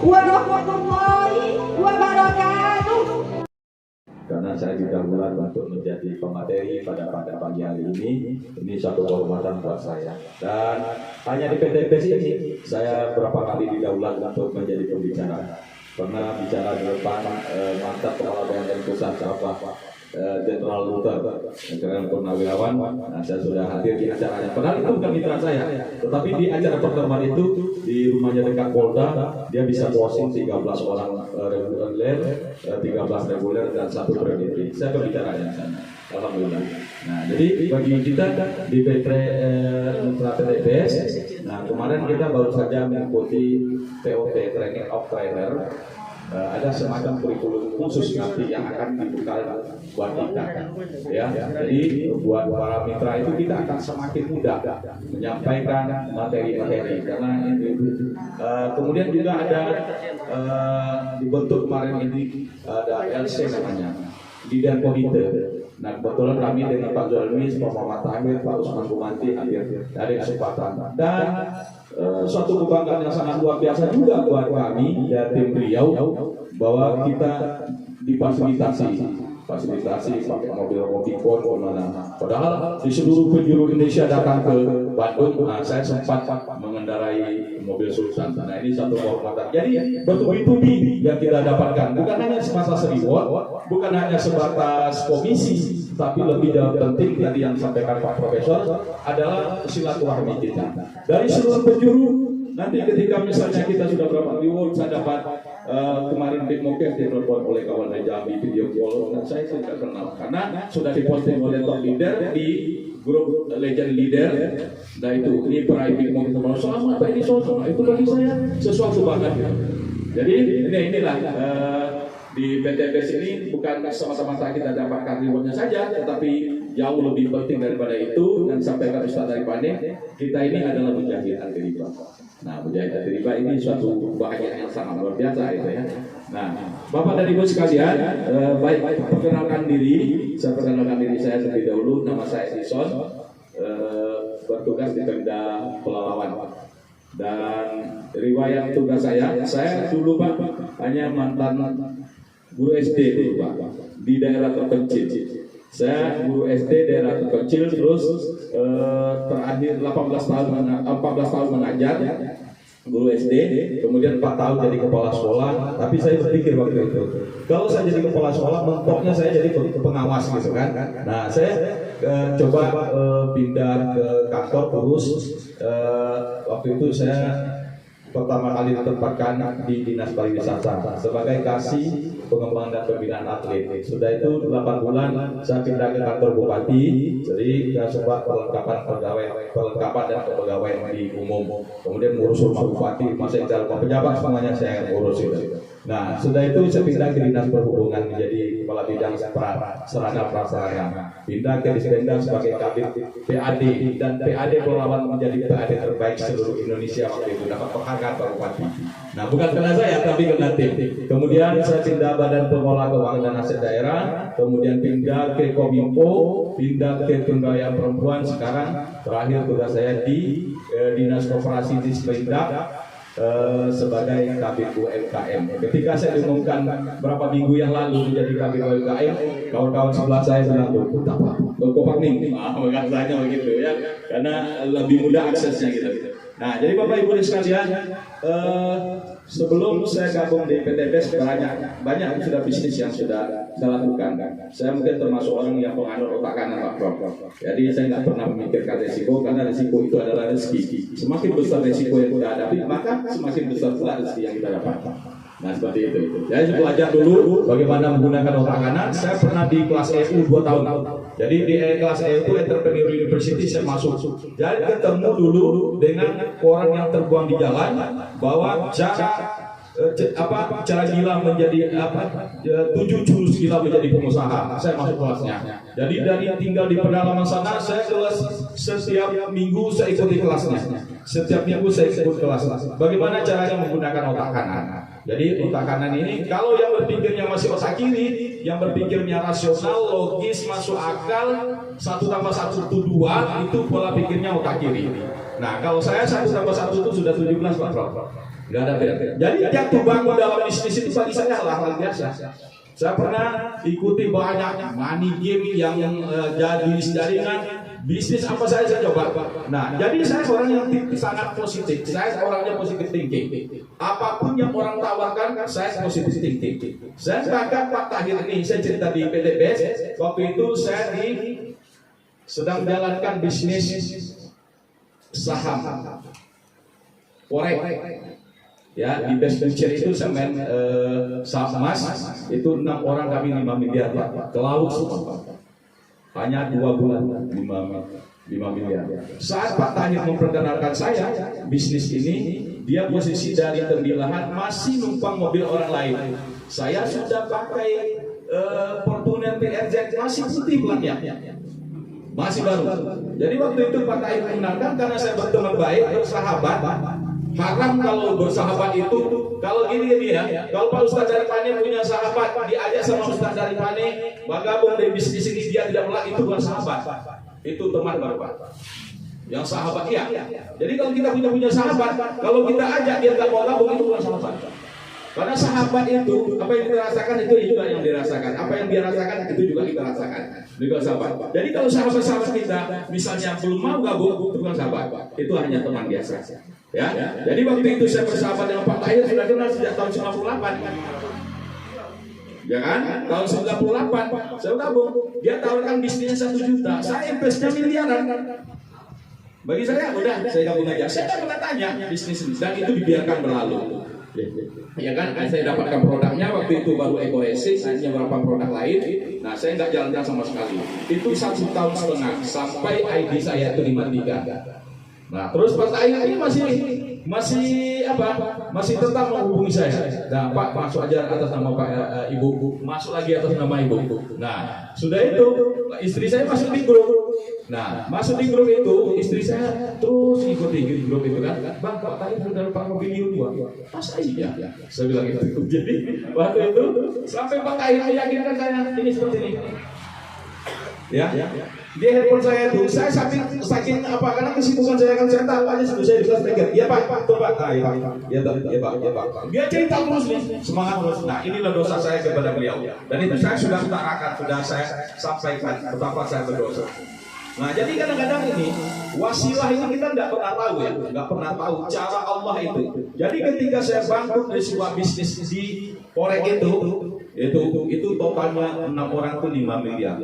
warahmatullahi wabarakatuh. Karena saya didahulukan untuk menjadi pemateri pada pagi hari ini satu kehormatan buat saya. Dan hanya di PTBS ini saya berapa kali didahulukan untuk menjadi pembicara. Pernah bicara di depan mantan kepala BNN pusat Jenderal Luther, Jenderal Purnawirawan. Nah, saya sudah hadir di acaranya. Padahal itu bukan mitra saya, tetapi di acara pertemuan itu di rumahnya dekat Polda, dia bisa closing 13 orang reguler, 13 reguler dan 1 periode. Saya berbicara di sana. Alhamdulillah. Nah, jadi bagi kita di Mitra PTBS, nah kemarin kita baru saja mengikuti TOT Training of Trainer. Ada semacam kurikulum khusus nanti yang akan dibuka buat kita, ya. Jadi buat para mitra itu kita akan semakin mudah menyampaikan materi-materi karena kemudian juga ada dibentuk kemarin ini ada LC namanya, Leader Komite. Nah kebetulan kami dengan Pak Zolmi, Pak Muhammad Tahmid, Pak Usman Kumanti ada kesempatan dan suatu kebanggaan yang sangat luar biasa juga buat kami ya tim beliau bahwa kita difasilitasi pakai mobil Motifon mana. Padahal di seluruh penjuru Indonesia datang ke Bandung, saya sempat mengendarai mobil Sultan. Nah ini satu kehormatan. Jadi B2B yang kita dapatkan bukan hanya semasa reward, bukan hanya sebatas komisi, tapi lebih penting tadi yang disampaikan Pak Profesor adalah silaturahmi kita dari seluruh penjuru. Nanti ketika misalnya kita sudah berapa reward, saya dapat kemarin Big Mokeh ditelepon oleh kawan dari Jambi video call dan saya tidak kenal karena sudah diposting oleh top leader di grup legend leader. Nah itu ini peraih Big Mokeh kemarin selamat Pak Edison, itu bagi saya sesuatu banget. Jadi inilah di PTBS ini bukan semata-mata kita dapatkan rewardnya saja, tetapi jauh lebih penting daripada itu. Dan sampaikan Ustaz dari Pane, kita ini adalah mujahid anti riba. Nah, mujahid anti riba ini suatu bahagia yang sangat luar biasa itu ya. Nah, Bapak dan Ibu sekalian, baik perkenalkan diri. Saya perkenalkan diri saya terlebih dahulu. Nama saya Edison, bertugas di Pemda Pelalawan. Dan riwayat tugas saya dulu Pak hanya mantan guru SD dulu Pak di daerah terpencil. Saya guru SD daerah terpencil, terus terakhir 14 tahun mengajar guru SD, kemudian 4 tahun jadi kepala sekolah. Tapi saya berpikir waktu itu, kalau saya jadi kepala sekolah, mentoknya saya jadi pengawas gitu kan. Nah saya coba pindah ke kantor terus. Waktu itu saya pertama kali ditempatkan di Dinas Pariwisata sebagai kasih pengembangan dan pembinaan atlet. Sudah itu 8 bulan saya pindah ke kantor Bupati, jadi sempat perlengkapan dan kepegawaian di umum. Kemudian ngurus rumah Bupati, masa rumah pejabat semuanya saya ngurus itu. Nah, sudah itu saya pindah ke Dinas Perhubungan menjadi kepala bidang sarana prasarana. Pindah ke Dispenda sebagai kabit PAD dan PAD Pelalawan menjadi PAD terbaik seluruh Indonesia waktu itu, dapat penghargaan Pak Bupati. Nah, bukan karena saya tapi karena tim. Kemudian saya pindah Badan Pengelola Keuangan dan Aset Daerah, kemudian pindah ke Kominfo, pindah ke Pemberdayaan Perempuan, sekarang terakhir tugas saya di Dinas Koperasi Dispenda sebagai Kabid UMKM. Ketika saya diumumkan berapa minggu yang lalu menjadi Kabid UMKM, kawan-kawan sebelah saya bilang, Kopak nih, bahasanya begitu ya, karena lebih mudah aksesnya gitu. Nah, jadi Bapak Ibu sekalian, sebelum saya gabung di PTBS banyak sudah bisnis yang sudah saya lakukan. Saya mungkin termasuk orang yang penganut otak kanan Pak Prof. Jadi saya nggak pernah memikirkan resiko karena resiko itu adalah rezeki. Semakin besar resiko yang kita hadapi, maka semakin besar pula rezeki yang kita dapat. Nah seperti itu. Jadi saya belajar dulu bagaimana menggunakan otak kanan. Saya pernah di kelas EU 2 tahun. Jadi di kelas EU itu Entrepreneur University saya masuk. Jadi ketemu dulu dengan orang yang terbuang di jalan bahwa cara gila menjadi 7 jurus gila menjadi pengusaha. Saya masuk kelasnya. Jadi dari tinggal di pedalaman sana, saya kelas setiap minggu saya ikuti kelasnya. setiap minggu saya ikut kelas. Bagaimana caranya menggunakan otak kanan? Jadi otak kanan ini, kalau yang berpikirnya masih otak kiri, yang berpikirnya rasional, logis, masuk akal, 1 tambah 1 itu 2, itu pola pikirnya otak kiri. Nah, kalau saya 1 tambah 1 itu sudah 17 Pak Prof. Nggak ada beda. Jadi jatuh bangun dalam bisnis itu bagi saya hal biasa. Saya pernah ikuti banyak money game yang jadi jaringan. Bisnis apa saya coba. Nah, jadi saya orang yang sangat positif. Saya orangnya positif thinking. Apapun yang orang tawarkan, saya positif thinking. Saya bahkan Pak Tahir ini, saya cerita di PTBS, waktu itu saya sedang menjalankan bisnis saham forex. Ya, di best venture itu saya main saham emas, itu 6 orang kami 5 miliar Pak, ke laut semua. Hanya 2 bulan 5 miliar. Saat Pak Tahir memperkenalkan saya bisnis ini, dia posisi dari tembilahan masih numpang mobil orang lain. Saya sudah pakai Fortuner PRZ masih putih pelannya, masih baru. Jadi waktu itu Pak Tahir mengenalkan, karena saya berteman baik, bersahabat. Haram kalau bersahabat itu, kalau gini ya, kalau Pak Ustadz dari Pane punya sahabat, diajak sama Ustadz dari Pane, bergabung di bisnis ini, dia tidak melak, itu bukan sahabat, itu teman baru Pak. Yang sahabat ya. Jadi kalau kita punya sahabat, kalau kita ajak dia nggak mau gabung, itu bukan sahabat. Karena sahabat itu, apa yang kita rasakan itu juga yang dirasakan, apa yang dia rasakan itu juga kita rasakan. Juga sahabat. Jadi kalau sahabat-sahabat kita, misalnya belum mau gabung, itu bukan sahabat, itu hanya teman biasa. Ya, jadi waktu itu saya bersahabat dengan Pak Tahir sudah kenal sejak tahun 98. Ya kan? Tahun 98 saya gabung. Dia tawarkan bisnisnya 1 juta, saya investnya miliaran. Bagi saya udah, saya gabung aja. Saya tak pernah tanya bisnis ini, dan itu dibiarkan berlalu. Ya kan? Saya dapatkan produknya waktu itu baru EcoSC, hanya beberapa produk lain. Nah, saya nggak jalan-jalan sama sekali. Itu 1,5 tahun sampai ID saya itu 53. Nah, terus Pak Tahir ini masih tetap menghubungi saya. Nah, Pak masuk aja atas nama Pak Ibu, masuk lagi atas nama Ibu. Nah, sudah itu istri saya masuk di grup. Nah, masuk di grup itu istri saya terus ikuti grup itu kan. Bang, Pak Tahir sudah Pak mobil dua. Pas iya. Saya bilang gitu. Jadi waktu itu sampai Pak Tahir meyakinkan saya ini seperti ini. Ya. Di handphone saya itu, saya saking apa, karena kesibukan saya kan saya tahu aja sebelum saya di kelas pegang. Iya Pak, tuh Pak, iya Pak. Dia cerita terus nih, semangat terus. Nah, inilah dosa saya kepada beliau. Dan itu saya sudah utarakan, sudah saya sampaikan betapa saya berdosa. Nah, jadi kadang-kadang ini wasilah ini kita tidak pernah tahu ya, nggak pernah tahu cara Allah itu. Jadi ketika saya bangkrut dari sebuah bisnis di forex itu totalnya 6 orang itu 5 miliar.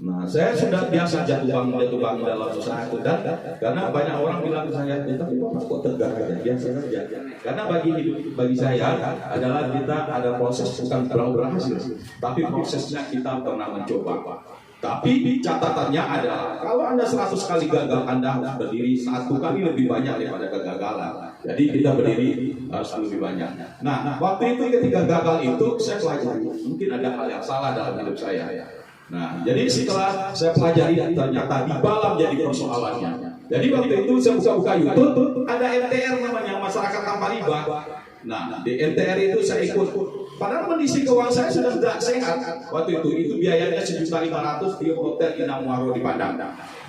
Nah, saya sudah biasa jatuh bangun dalam usaha itu, dan karena banyak orang bilang ke saya, tapi kok tegar aja, biasa saja. Karena bagi saya adalah kita ada proses, bukan berhasil, tapi prosesnya kita pernah mencoba. Tapi catatannya adalah kalau Anda 100 kali gagal, Anda harus berdiri 1 kali lebih banyak daripada kegagalan. Jadi kita berdiri harus lebih banyak. Nah, waktu itu ketika gagal itu saya pelajari, mungkin ada hal yang salah dalam hidup saya. Nah, jadi setelah saya pelajari ternyata di dalam jadi persoalannya. Jadi waktu itu saya buka YouTube, ada MTR namanya, masyarakat tanpa riba. Nah, di MTR itu saya ikut. Padahal kondisi keuangan saya sudah tidak sehat waktu itu biayanya 1.500.000 di hotel Inam Waro di Padang.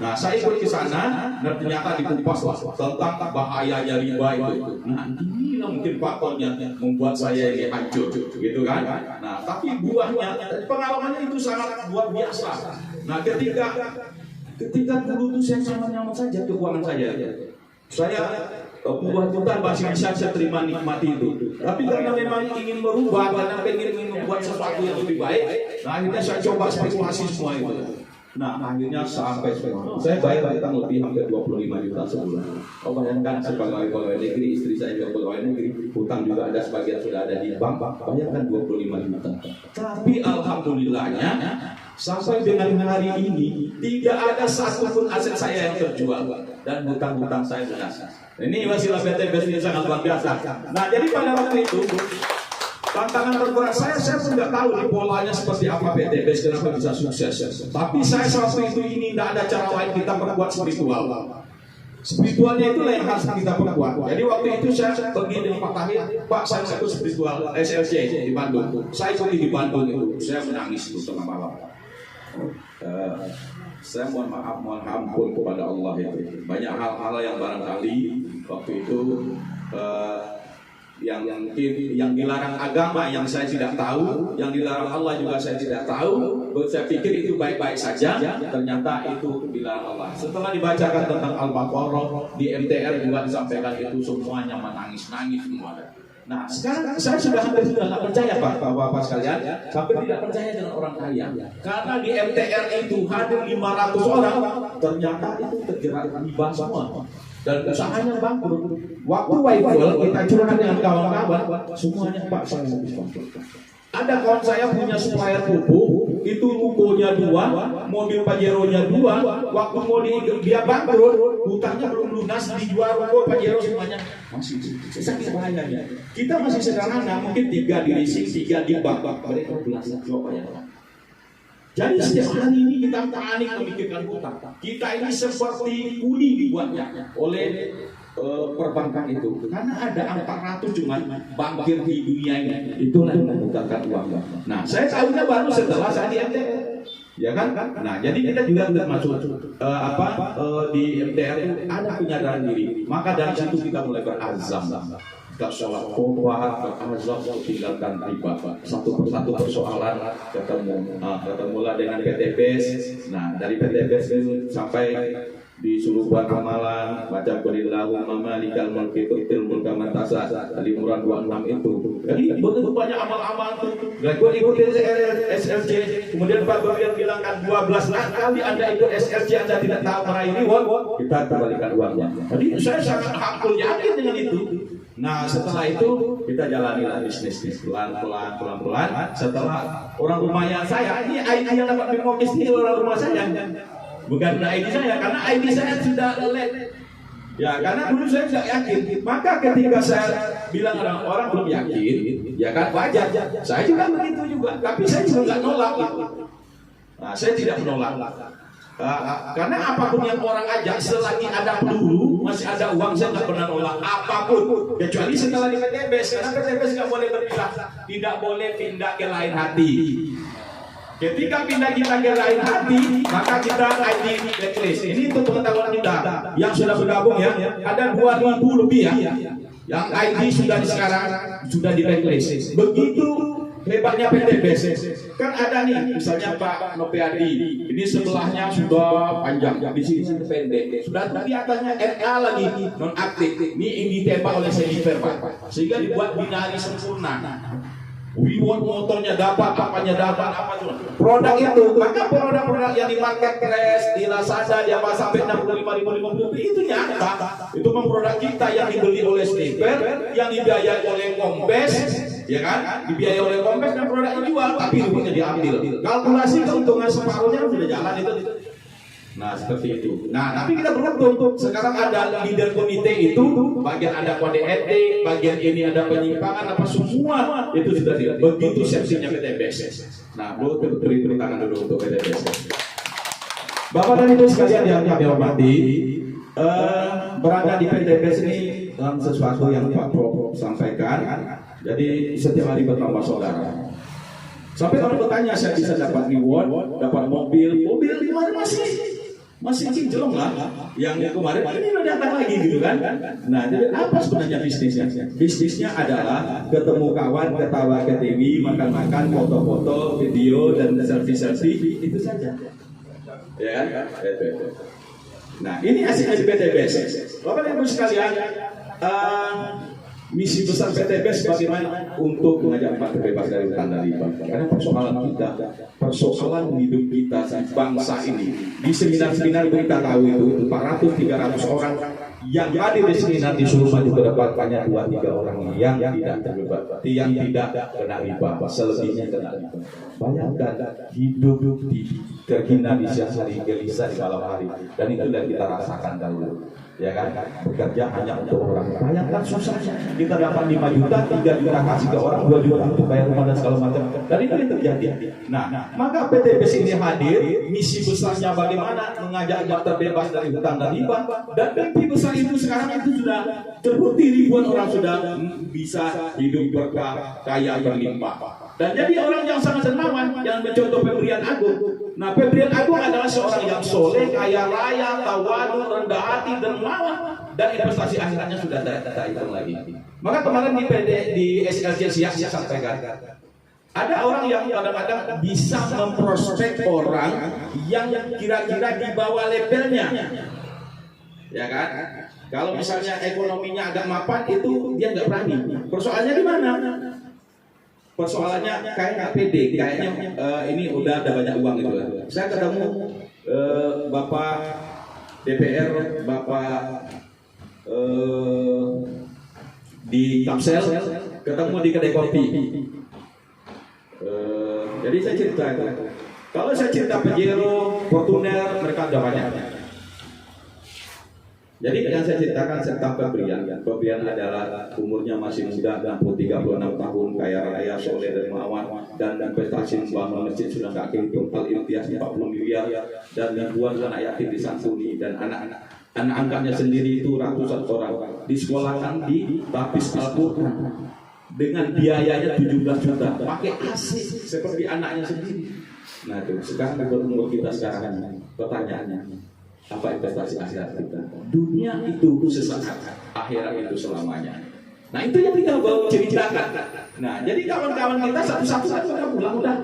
Nah, saya ikut ke sana dan ternyata dikupas tentang bahayanya riba itu. Nah, inilah mungkin faktornya membuat saya ini hancur, gitu kan? Nah, tapi buahnya, pengalamannya itu sangat luar biasa. Nah, ketika dulu itu saya nyaman-nyaman saja keuangan saya puluhan juta masih bisa saya terima, nikmati itu. Tapi karena memang ingin merubah, karena ingin membuat sesuatu yang lebih baik, nah akhirnya saya coba spekulasi semua itu. Nah, akhirnya sampai semua. Saya bayar hutang lebih hampir 25 juta sebulan. Oh, bayangkan sebagai pegawai negeri, istri saya juga pegawai negeri, hutang juga ada sebagian sudah ada di bank. Bayangkan 25 juta. Tapi alhamdulillahnya sampai dengan hari ini tidak ada satupun aset saya yang terjual dan hutang-hutang saya lunas. Ini wasilah PTBS ini sangat luar biasa. Nah, jadi pada waktu itu tantangan terberat saya pun nggak tahu nih polanya seperti apa PTBS, kenapa bisa sukses. Tapi saya waktu itu ini tidak ada cara lain, kita berbuat spiritual. Spiritualnya itulah yang harus kita perkuat. Jadi waktu itu saya pergi dengan Pak Tahir, Pak saya satu spiritual SLC di Bandung. Saya pergi di Bandung itu, saya menangis itu tengah malam. Saya mohon maaf, mohon ampun kepada Allah itu. Banyak hal-hal yang barangkali waktu itu yang dilarang agama yang saya tidak tahu, yang dilarang Allah juga saya tidak tahu. Saya pikir itu baik-baik saja, ternyata itu dilarang Allah. Setelah dibacakan tentang Al-Baqarah di MTR juga disampaikan itu semuanya menangis-nangis semua. Nah sekarang saya sudah tidak percaya Bapak-Bapak sekalian, sampai tidak percaya dengan orang kaya. Karena di MTR itu hadir 500 orang, ternyata itu terjerat riba semua. Dan usahanya bangkrut. Waktu Waifel kita curhat dengan kawan-kawan, semuanya Pak saya mau bangkrut. Ada kawan saya punya supplier pupuk, itu rukonya 2, mobil Pajero-nya 2. Waktu mau dia bangkrut, hutangnya belum lunas, dijual ruko Pajero semuanya masih sakit bahayanya. Kita masih sederhana, mungkin 3 di leasing, 3 di bank, mereka belasan coba ya. Jadi setiap hari ini kita panik memikirkan hutang. Kita ini seperti kuli dibuatnya oleh perbankan itu. Karena ada 400 cuma bankir di dunia ini. Itulah yang menghutangkan uang. Nah, saya tahunya baru setelah saya di MTR. Ya kan? Nah, jadi kita juga masuk di MTR ada penyadaran diri. Maka dari situ kita mulai berazam. Kita sholat tobat, berazam, tinggalkan riba. Satu persatu persoalan ketemulah dengan PTBS. Nah, dari PTBS sampai di Suluban Ramalan, baca Qulillahumma malikal mulki tu'til mulka man tasha, Ali Imran 26 itu. Jadi begitu banyak amal-amal itu. Dan gue ikutin SLC, kemudian Pak Bawian bilang kan 12 kali Anda ikut SLC Anda tidak tahu meraih reward, kita kembalikan uangnya. Jadi saya sangat hakul yakin dengan itu. Nah setelah itu kita jalanilah bisnis pelan-pelan. Setelah orang rumahnya saya, ini ID yang dapat Bimokis ini orang rumah saya. Bukan ID saya, karena ID saya sudah late. Ya, karena dulu saya tidak yakin. Maka ketika saya bilang orang belum yakin, ya kan wajar. Saya juga begitu juga. Tapi saya juga nggak nolak. Nah, saya tidak menolak. Karena apapun yang orang ajak, selagi ada peluru, masih ada uang, saya nggak pernah nolak apapun. Kecuali setelah di PTBS, karena PTBS nggak boleh berpindah, tidak boleh pindah ke lain hati. Ketika pindah kita ke lain hati, maka kita ID blacklist. Ini untuk pengetahuan kita yang sudah bergabung ya, ada 2.000 lebih ya, yang ID sudah sekarang sudah di blacklist. Begitu hebatnya PTBS. Kan ada nih, misalnya Pak Nopiadi, ini sebelahnya sudah panjang, di sini pendek, sudah di atasnya RA lagi non aktif. Ini yang ditembak oleh Senifer Pak, sehingga dibuat binari sempurna. Reward motornya dapat, apanya dapat, apa tuh produk itu. Maka produk-produk yang di marketplace, di Lazada, di apa sampai 65.000 itu nyata. Itu produk kita yang dibeli oleh Sniper, yang dibiayai oleh Kombes, ya kan? Dibiayai oleh Kombes dan produk dijual, tapi rewardnya diambil. Kalkulasi keuntungan separuhnya sudah jalan itu. Nah seperti itu. Nah tapi kita beruntung sekarang ada leader komite itu, bagian ada kode etik, bagian ini ada penyimpangan apa semua itu sudah tidak. Begitu sepsinya PTBS. Nah beri tangan dulu untuk PTBS. Bapak dan Ibu sekalian yang kami hormati, berada di PTBS ini dalam sesuatu yang Pak Prof sampaikan. Jadi setiap hari bertambah saudara. Sampai orang bertanya saya bisa dapat reward, dapat mobil di mana masih cinclong lah. Yang kemarin ini udah datang lagi gitu kan. Nah, jadi apa sebenarnya bisnisnya? Bisnisnya adalah ketemu kawan, ketawa ke TV, makan-makan, foto-foto, video dan selfie itu saja. Ya kan? Nah, ini hasilnya di PTBS. Bapak dan Ibu sekalian, misi besar PTBS bagaimana untuk mengajak Pak terbebas dari hutang dan riba. Karena persoalan kita, persoalan hidup kita bangsa ini. Di seminar-seminar kita tahu itu 400-300 orang yang hadir di sini nanti suruh maju ke depan hanya 2-3 orang yang tidak terlibat, yang tidak kena riba, selebihnya kena riba. Bayangkan hidup di terhina di siang hari, gelisah di malam hari, dan itu yang kita rasakan dahulu. Ya kan, bekerja hanya untuk orang. Bayangkan susahnya. Kita dapat 5 juta, 3 juta kasih ke orang, 2 juta untuk bayar rumah dan segala macam. Dan itu yang terjadi. Nah, maka PT BES ini hadir, misi besarnya bagaimana mengajak agar terbebas dari hutang dan riba. Dan mimpi besar itu sekarang itu sudah terbukti, ribuan orang sudah bisa hidup berkah, kaya berlimpah. Dan jadi orang yang sangat dermawan, yang mencontoh Febrian Agung. Nah, Febrian Agung adalah seorang yang soleh, kaya raya, tawadu, rendah hati, dermawan, dan investasi akhiratnya sudah tak hitung lagi. Maka kemarin di SLC Siak saya sampaikan, ada orang yang kadang-kadang bisa memprospek orang yang kira-kira di bawah labelnya, ya kan? Kalau misalnya ekonominya agak mapan, itu dia nggak berani. Persoalannya di mana? Persoalannya kayak nggak pede, kayaknya ini udah ada banyak uang gitu. Saya ketemu Bapak DPR, Bapak di Kapsel, ketemu di kedai kopi. Jadi saya cerita itu. Kalau saya cerita Pajero, Fortuner, mereka udah banyak. Jadi yang saya ceritakan tentang Febrian. Febrian adalah umurnya masih muda, 36 tahun, kaya raya, soleh dan dermawan, dan investasi membangun masjid sudah nggak kehitung, Al-Imtiaz 40 miliar, dan ribuan anak yatim disantuni, dan anak angkatnya sendiri itu ratusan orang disekolahkan di Tahfiz Al-Quran dengan biayanya 17 juta, pakai AC seperti anaknya sendiri. Nah itu sekarang umur kita sekarang, pertanyaannya, apa investasi akhirat kita? Dunia itu sesaat, akhirat itu selamanya. Nah itu yang kita bawa ceritakan. Nah jadi kawan-kawan kita satu-satu udah pulang udah.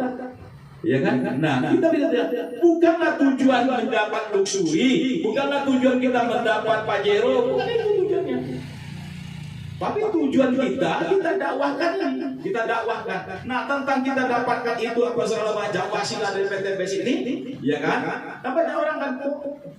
Ya kan? Nah kita lihat, bukanlah tujuan mendapat luxury, bukanlah tujuan kita mendapat Pajero, bukan itu tujuannya. Tapi tujuan kita dakwahkan ini, kita dakwahkan. Nah tentang kita dapatkan itu apa segala macam wasilah dari PT BES ini, ya kan? Nah banyak orang kan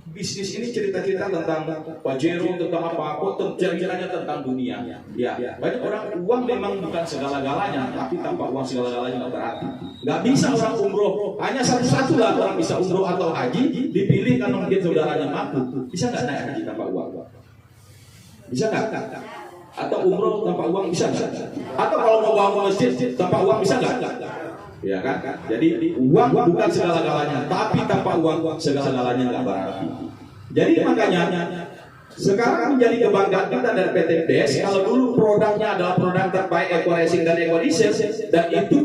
bisnis ini cerita-cerita tentang Pajero, tentang apa, kok cerita-ceritanya tentang dunia. Ya, banyak orang uang memang bukan segala-galanya, tapi tanpa uang segala-galanya nggak berarti. Nggak bisa orang umroh, hanya satu-satu lah orang bisa umroh atau haji, dipilih karena mungkin saudaranya mampu. Bisa nggak naik haji tanpa uang? Bisa nggak? Atau umroh tanpa uang bisa nggak? Atau kalau mau bangun masjid tanpa uang bisa nggak? Ya kan? Jadi uang bukan segala-galanya, tapi tanpa uang segala-galanya nggak berarti. Jadi makanya sekarang menjadi kebanggaan kita dari PT BES. Kalau dulu produknya adalah produk terbaik Eco Racing dan Eco Diesel, dan itu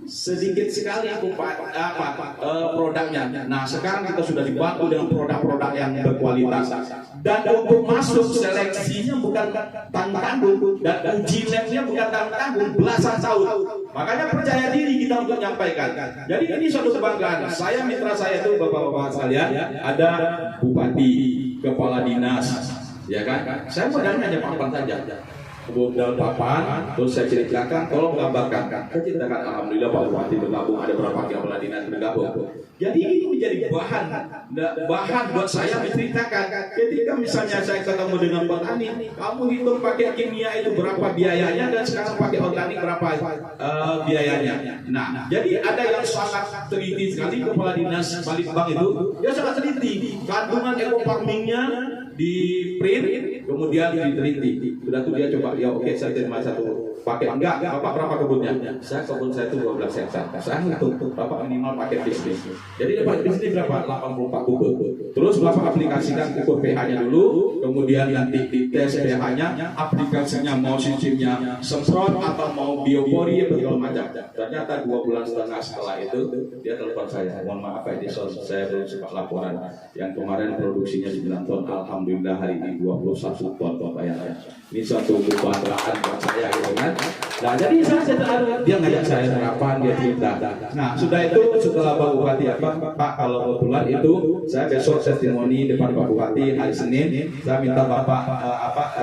sedikit sekali produknya. Nah sekarang kita sudah dibantu dengan produk-produk yang berkualitas, dan untuk masuk seleksinya bukan tanggung-tanggung, dan uji labnya bukan tanggung-tanggung, belasan tahun. Makanya percaya diri kita untuk menyampaikan. Jadi ini suatu kebanggaan. Saya, mitra saya itu bapak-bapak sekalian, ada bupati, kepala dinas, ya kan? Saya modalnya hanya papan saja. Dalam papan, terus saya ceritakan, tolong gambarkan. Saya ceritakan, alhamdulillah Pak Bupati bergabung, ada berapa kepala dinas bergabung. Jadi ini menjadi bahan buat saya menceritakan. Ketika misalnya saya ketemu dengan petani, kamu hitung pakai kimia itu berapa biayanya, dan sekarang pakai organik berapa biayanya. Nah, jadi ada yang sangat teliti sekali, kepala dinas Balitbang itu, dia sangat teliti. Kandungan eco farmingnya di print, kemudian diteliti. Sudah tuh dia coba, ya oke saya terima satu paket. Enggak, Bapak berapa kebunnya? Kebun saya itu 12 hektar. Saya hitung, Bapak minimal paket bisnis. Jadi dapat bisnis berapa? 84 kubik. Terus Bapak aplikasikan ukur pH-nya dulu, kemudian nanti dites pH-nya, aplikasinya mau sistemnya semprot atau mau biopori atau segala macam. Ternyata 2,5 bulan setelah itu dia telepon saya. Mohon maaf Pak Edison, saya belum sempat laporan. Yang kemarin produksinya 9 ton, alhamdulillah hari ini 21 ton Bapak ya. Ini suatu kebanggaan buat saya gitu kan. Nah, jadi dia ngajak saya sarapan, dia cerita. Nah, sudah itu setelah Pak Bupati Pak, kalau kebetulan itu saya besok testimoni depan Pak Bupati hari Senin. Saya minta Bapak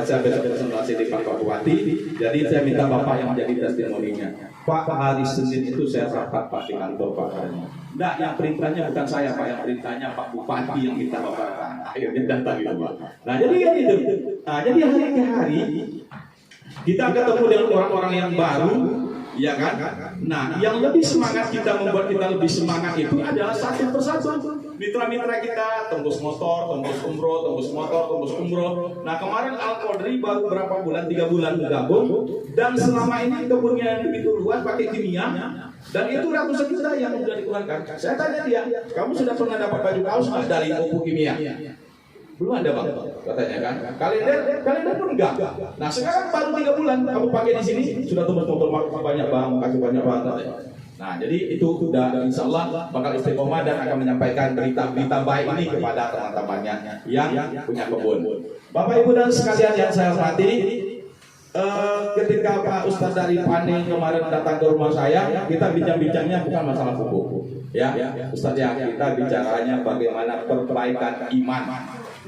saya besok presentasi di Pak Bupati. Jadi saya minta Bapak yang menjadi testimoninya. Pak, hari Senin itu saya rapat Pak di kantor Pak. Nah, yang perintahnya bukan saya Pak, yang perintahnya Pak Bupati yang minta Bapak. Akhirnya datang gitu Pak. Nah, jadi kan itu. Nah, jadi hari ke hari kita ketemu dengan orang-orang yang baru, ya kan? Nah, yang lebih semangat kita, membuat kita lebih semangat itu adalah satu persatu mitra-mitra kita, tembus motor, tembus umroh, tembus motor, tembus umroh. Nah, kemarin Al-Qadri baru berapa bulan, 3 bulan bergabung, dan selama ini kebunnya begitu luas pakai kimia, dan itu ratusan juta yang sudah dikeluarkan. Saya tanya dia, kamu sudah pernah dapat baju kaos nggak dari pupuk kimia? Belum ada Bang, katanya kan. Kalender pun enggak. Nah, sekarang baru 3 bulan kamu pakai di sini sudah tembus motor banyak Bang, kasih banyak banget. Nah, jadi itu sudah insya Allah bakal istiqomah dan akan menyampaikan berita-berita baik ini kepada teman-temannya yang punya kebun. Bapak Ibu dan sekalian yang saya hormati, ketika Pak Ustadz dari Pane kemarin datang ke rumah saya, kita bincang-bincangnya bukan masalah pupuk. Ya, Ustadz ya, kita bicaranya bagaimana perbaikan iman.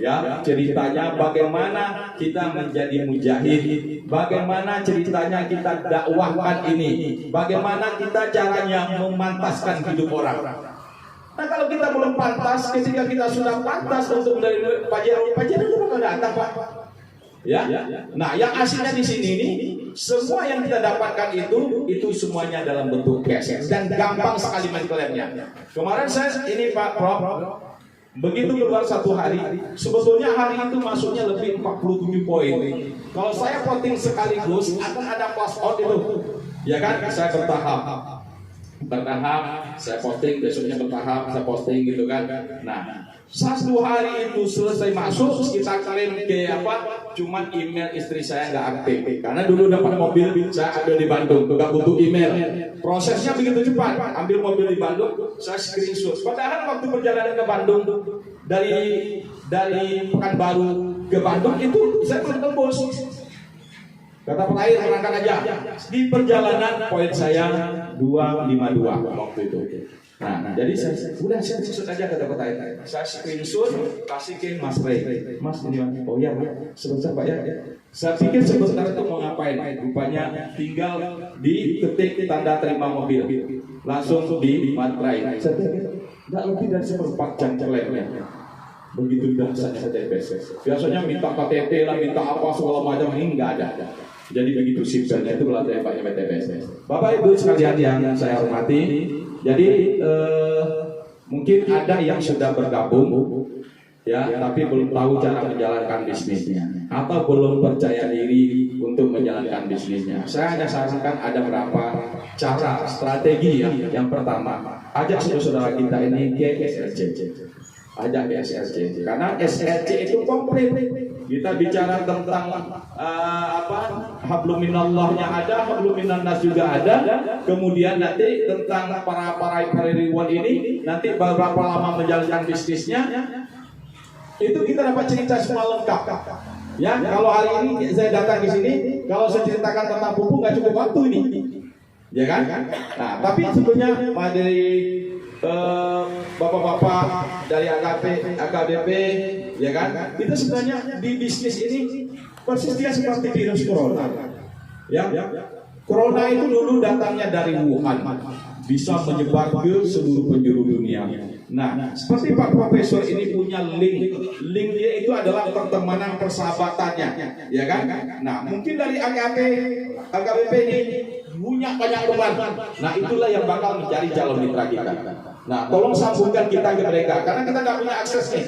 Ya, ceritanya bagaimana kita menjadi mujahid, bagaimana ceritanya kita dakwahkan ini, bagaimana kita caranya memantaskan hidup orang. Nah, kalau kita belum pantas, ketika kita sudah pantas untuk menerima Pajero itu bakal datang Pak. Ya, nah yang asiknya di sini nih, semua yang kita dapatkan itu semuanya dalam bentuk cash dan gampang sekali mengklaimnya. Kemarin saya ini Pak Prof, begitu keluar satu hari, sebetulnya hari itu masuknya lebih 47 poin. Kalau saya voting sekaligus akan ada pass out itu, ya kan? Saya bertahap, saya posting, besoknya bertahap, saya posting gitu kan. Nah, satu hari itu selesai masuk, kita klaim ke cuman email istri saya nggak aktif. Karena dulu dapat mobil, saya ambil di Bandung, nggak butuh email. Prosesnya begitu cepat, ambil mobil di Bandung, saya screenshot. Padahal waktu perjalanan ke Bandung dari Pekanbaru ke Bandung itu saya belum tembus. Kata pelayan berangkat aja. Di perjalanan poin saya 252 waktu itu. Nah, jadi saya screenshot aja kata pelayan. Saya screenshot kasih ke Mas Ray. Mas ini oh ya, sebentar Pak ya. Saya pikir sebentar itu mau ngapain? Rupanya tinggal diketik tanda terima mobil. Langsung di materai. Saya pikir enggak lebih dari 1/4 jam klaimnya. Begitu dahsyatnya TPS. Biasanya minta KTP lah, minta apa segala macam, ini enggak ada. Jadi begitu sipsnya itu pelatih Pak TPS. Bapak Ibu sekalian yang saya hormati, jadi mungkin ada yang sudah bergabung, ya, tapi belum tahu cara menjalankan bisnisnya atau belum percaya diri untuk menjalankan bisnisnya. Saya hanya sarankan ada beberapa cara strategi ya. Yang pertama, ajak saudara kita ini ke SRC. Ajak ke SRC karena SRC itu komplit. Kita bicara tentang hablum minallahnya ada, hablum minannas juga ada. Kemudian nanti tentang para periwan ini nanti berapa lama menjalankan bisnisnya itu kita dapat cerita semua lengkap. Ya, kalau hari ini saya datang ke sini, kalau saya ceritakan tentang pupuk nggak cukup waktu ini, ya kan? Nah, tapi sebenarnya dari bapak-bapak dari AKBP, ya kan? Kita sebenarnya di bisnis ini persisnya seperti virus corona. Ya, corona itu dulu datangnya dari Wuhan, bisa menyebar ke seluruh penjuru dunia. Nah, seperti Pak Profesor ini punya link dia itu adalah pertemanan persahabatannya, ya kan? Nah, mungkin dari AKBP ini punya banyak teman. Nah, itulah yang bakal mencari calon mitra kita. Nah, tolong sambungkan kita ke mereka karena kita nggak punya akses nih.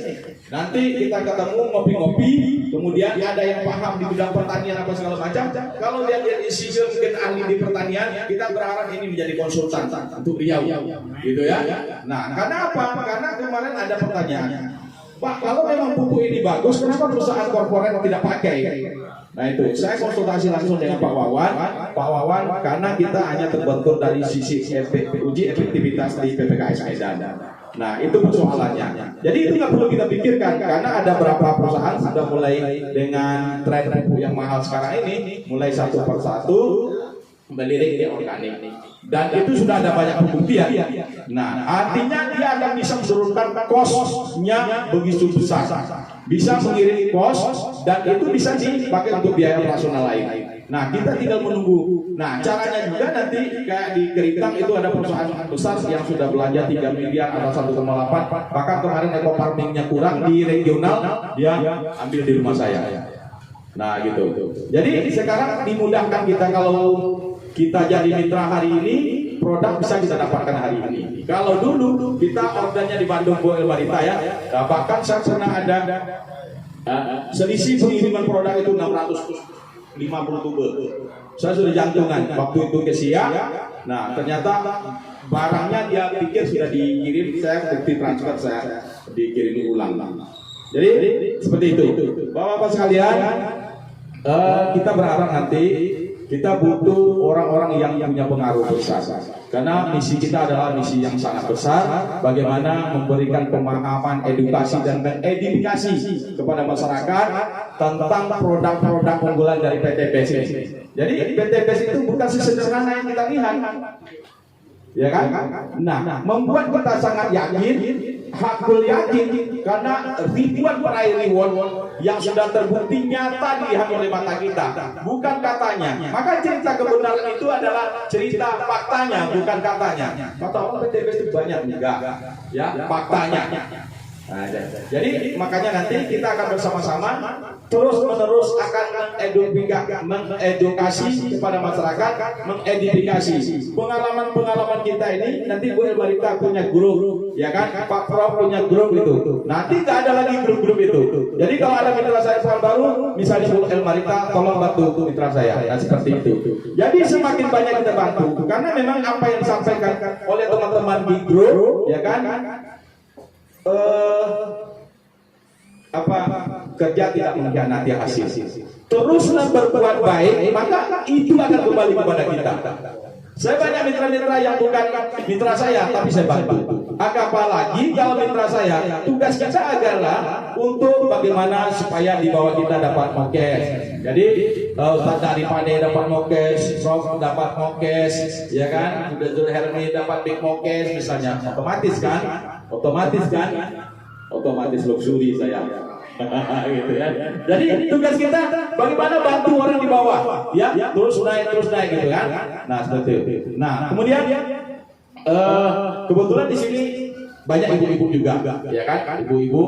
Nanti kita ketemu ngopi-ngopi, kemudian ada yang paham di bidang pertanian apa segala macam. Kalau dia insinyur mungkin ahli di pertanian, kita berharap ini menjadi konsultan untuk Riau, gitu ya. Nah, karena apa? Karena kemarin ada pertanyaan, Pak, kalau memang pupuk ini bagus, kenapa perusahaan korporat tidak pakai? Nah itu, saya konsultasi langsung dengan Pak Wawan, karena kita hanya terbentur dari sisi uji efektivitas di PPKS Medan. Nah itu persoalannya. Jadi itu nggak perlu kita pikirkan, karena ada beberapa perusahaan sudah mulai dengan tren pupuk yang mahal sekarang ini, mulai satu persatu melirik dia organik, dan itu sudah ada banyak pembuktian. Nah, artinya dia akan bisa menurunkan kosnya begitu besar, bisa mengirim kos, dan itu bisa dipakai untuk biaya operasional lain. Nah, kita tinggal menunggu. Nah, caranya juga nanti kayak di Keritang itu ada perusahaan besar yang sudah belanja 3 miliar atau 1,8. Bahkan kemarin eco farmingnya kurang di regional, dia ambil di rumah saya. Nah, gitu. Jadi sekarang dimudahkan kita kalau kita jadi mitra hari ini, produk bisa kita dapatkan hari ini. Kalau dulu kita ordernya di Bandung Bu El Barita ya, bahkan saya pernah ada selisih pengiriman produk itu 650 tube. Saya sudah jantungan waktu itu ke Sia. Nah, ternyata barangnya dia pikir sudah dikirim, saya bukti transfer saya dikirim ulang. Jadi seperti itu. Bapak-bapak sekalian, kita berharap nanti kita butuh orang-orang yang punya pengaruh besar. Karena misi kita adalah misi yang sangat besar, bagaimana memberikan pemahaman, edukasi dan mengedifikasi kepada masyarakat tentang produk-produk unggulan dari PT BES ini. Jadi PT BES itu bukan sesederhana yang kita lihat, ya kan? Nah, membuat kita sangat yakin, hakul yakin, karena ribuan peraih reward yang sudah terbukti nyata dilihat oleh mata kita, bukan katanya. Maka cerita kebenaran itu adalah cerita faktanya, bukan katanya. Kata orang PT BES itu banyak enggak, ya faktanya. Nah, jadi makanya nanti kita akan bersama-sama terus-menerus akan mengedukasi kepada masyarakat, mengedifikasi pengalaman-pengalaman kita ini. Nanti Bu El Barita punya grup, ya kan? Pak Prof punya grup itu. Nanti nggak ada lagi grup-grup itu. Jadi kalau ada mitra saya baru, misalnya Bu El Barita, tolong bantu mitra saya. Nah, seperti itu. Jadi semakin banyak kita bantu, karena memang apa yang disampaikan oleh teman-teman di grup, ya kan? Kerja tidak mengkhianati hasil. Teruslah berbuat baik, maka itu akan kembali kepada kita. Saya banyak mitra-mitra yang bukan mitra saya, tapi saya bantu. Apalagi kalau mitra saya, tugas kita adalah untuk bagaimana supaya di bawah kita dapat mokes. Jadi Ustaz dari Pade dapat mokes, Prof dapat mokes, ya kan? Dr. Hermi dapat big mokes misalnya, otomatis luxury saya. Gitu ya. Jadi tugas kita bagaimana bantu orang di bawah, ya, terus naik gitu kan. Nah, seperti itu. Nah, kemudian kebetulan di sini banyak ibu-ibu juga, ya kan? Ibu-ibu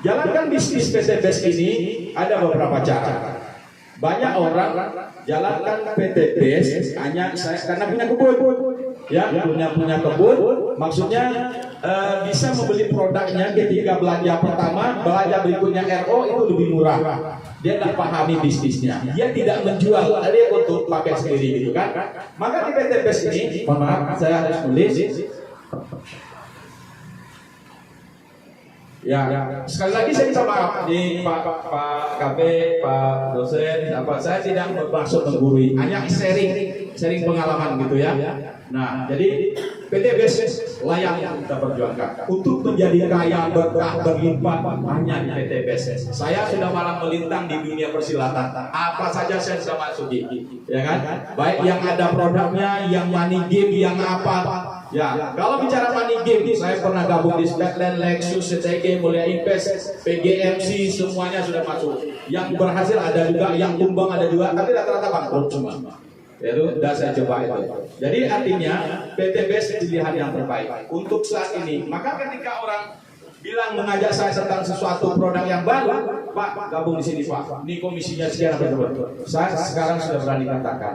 jalankan bisnis PT BES ini ada beberapa cara. Banyak orang jalankan PT BES hanya karena punya kebun, ya, punya kebun. Maksudnya bisa membeli produknya ketika belanja pertama, belanja berikutnya RO itu lebih murah. Dia tidak pahami bisnisnya, dia tidak menjual, dia untuk pakai sendiri gitu kan. Maka di PT BES ini, mohon maaf, saya harus tulis. Ya, sekali lagi saya minta maaf nih Pak KB, Pak dosen, saya tidak bermaksud menggurui, hanya sharing pengalaman gitu ya. Nah, jadi PT BES layak kita perjuangkan untuk menjadi kaya berkah berlimpah hanya di PT BES. Saya sudah malah melintang di dunia persilatan, apa saja saya sudah masuki, ya kan? Baik yang ada produknya, yang money game, yang apa. Ya, kalau bicara money game, saya pernah gabung di Scotland, Lexus, CTG, Mulia Invest, PGMC, semuanya sudah masuk. Yang berhasil ada juga, yang tumbang ada juga, tapi rata-rata bangkrut semua. Itu sudah saya coba itu. Jadi artinya PT BES pilihan yang terbaik untuk saat ini. Maka ketika orang bilang mengajak saya tentang sesuatu produk yang baru, Pak gabung di sini Pak, ini komisinya sekian apa? Saya sekarang sudah berani katakan.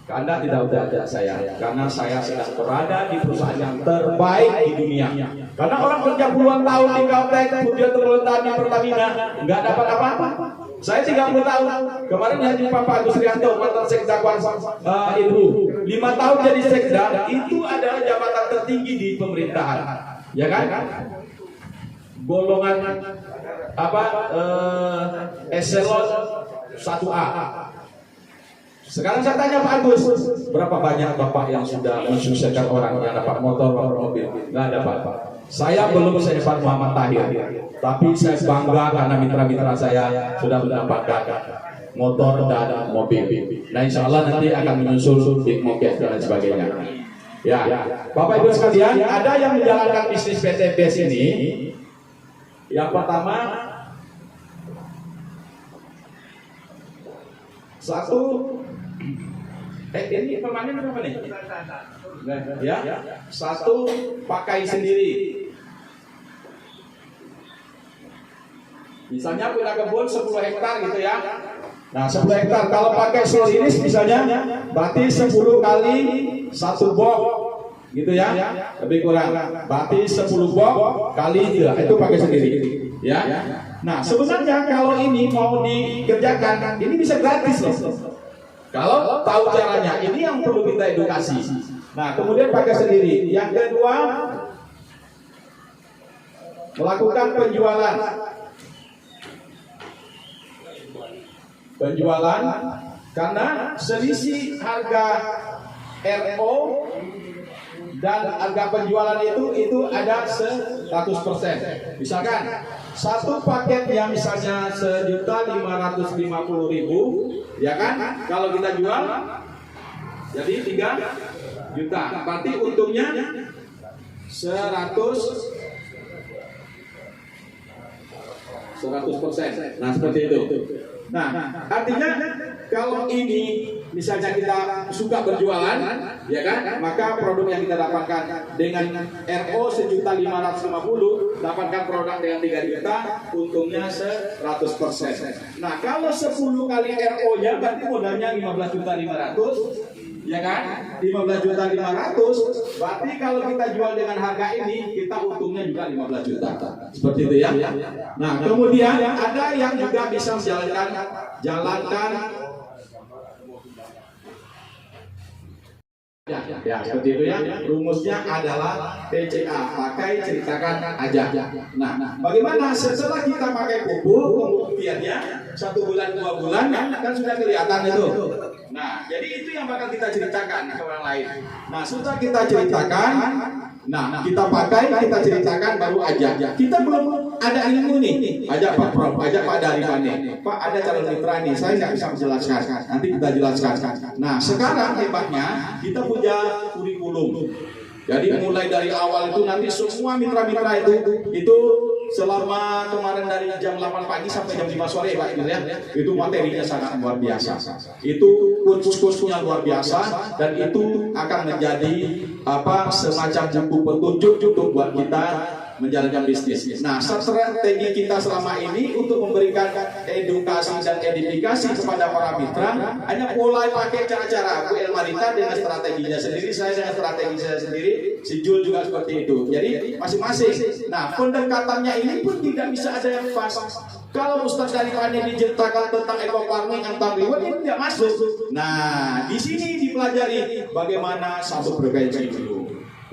Anda tidak udah ajak saya, karena saya sedang berada di perusahaan yang terbaik di dunia. Karena orang kerja puluhan tahun di Caltech, kemudian terletak di Pertamina, nggak dapat apa-apa. Saya 30 tahun, kemarin haji Pak Agus Rianto, mantan sekda Ibu, 5 tahun jadi sekda, itu adalah jabatan tertinggi di pemerintahan, ya kan? Golongan eselon 1A. Sekarang saya tanya Pak Agus, berapa banyak Bapak yang sudah mensukseskan orang yang dapat motor, mobil? Nggak ada Pak. Saya belum sehebat Muhammad Tahir, tapi saya bangga karena mitra-mitra saya sudah mendapatkan. motor dan mobil. Nah, insya Allah nanti akan menyusul big market dan sebagainya. Ya, Bapak Ibu sekalian, ada yang menjalankan bisnis PT BES ini. Yang pertama, satu, ini permanen apa nih? Ya, satu pakai sendiri. Misalnya punya kebun 10 hektar gitu ya. Nah, 10 hektar kalau pakai slow release misalnya berarti 10 kali 1 box gitu ya. Lebih kurang. Berarti 10 box kali itu pakai sendiri ya. Nah, sebenarnya kalau ini mau dikerjakan ini bisa gratis loh. Kalau tahu caranya, ini yang perlu kita edukasi. Nah, kemudian pakai sendiri. Yang kedua, melakukan penjualan karena selisih harga RO dan harga penjualan itu ada 100%. Misalkan satu paket yang misalnya 1.550.000, ya kan? Kalau kita jual jadi 3 juta, berarti untungnya 100%. Nah, seperti itu. Nah, artinya kalau ini misalnya kita suka berjualan, ya kan, maka produk yang kita dapatkan dengan RO 1.550, dapatkan produk dengan 3 juta, untungnya 100%. Nah, kalau 10 kali RO-nya berarti modalnya 15.500.000. Ya kan, 15.500.000. Berarti kalau kita jual dengan harga ini, kita untungnya juga 15 juta. Seperti itu ya. Nah, kemudian ada yang juga bisa jalankan ya, seperti itu ya. Rumusnya adalah PCA, pakai ceritakan aja. Nah, bagaimana setelah kita pakai pupuk, kemudiannya 1 bulan 2 bulan kan sudah kelihatan itu. Nah, jadi itu yang bakal kita ceritakan ke orang lain. Nah, sudah kita ceritakan, nah kita pakai, kita ceritakan baru aja. Kita belum ada ilmu nih. Ajak Pak Prof, ajak Pak Darifane. Pak, ada calon mitra nih, saya nggak bisa menjelaskan. Nanti kita jelaskan. Nah, sekarang hebatnya kita punya kurikulum. Jadi mulai dari awal itu nanti semua mitra-mitra itu selama kemarin dari jam 8 pagi sampai jam 5 sore Pak ya, itu materinya sangat luar biasa. Itu kursus-kursusnya luar biasa dan itu akan menjadi semacam buku petunjuk buat kita menjalankan bisnis. Nah, strategi kita selama ini untuk memberikan edukasi dan edifikasi kepada para mitra hanya mulai pakai cara-cara. Bu Elmarita dengan strateginya sendiri, saya dengan strategi saya sendiri, si Jul juga seperti itu. Jadi masing-masing. Nah, pendekatannya ini pun tidak bisa ada yang pas. Kalau Ustaz Darifane diceritakan tentang eco farming tentang reward ini tidak masuk. Nah, di sini dipelajari bagaimana satu frekuensi dulu.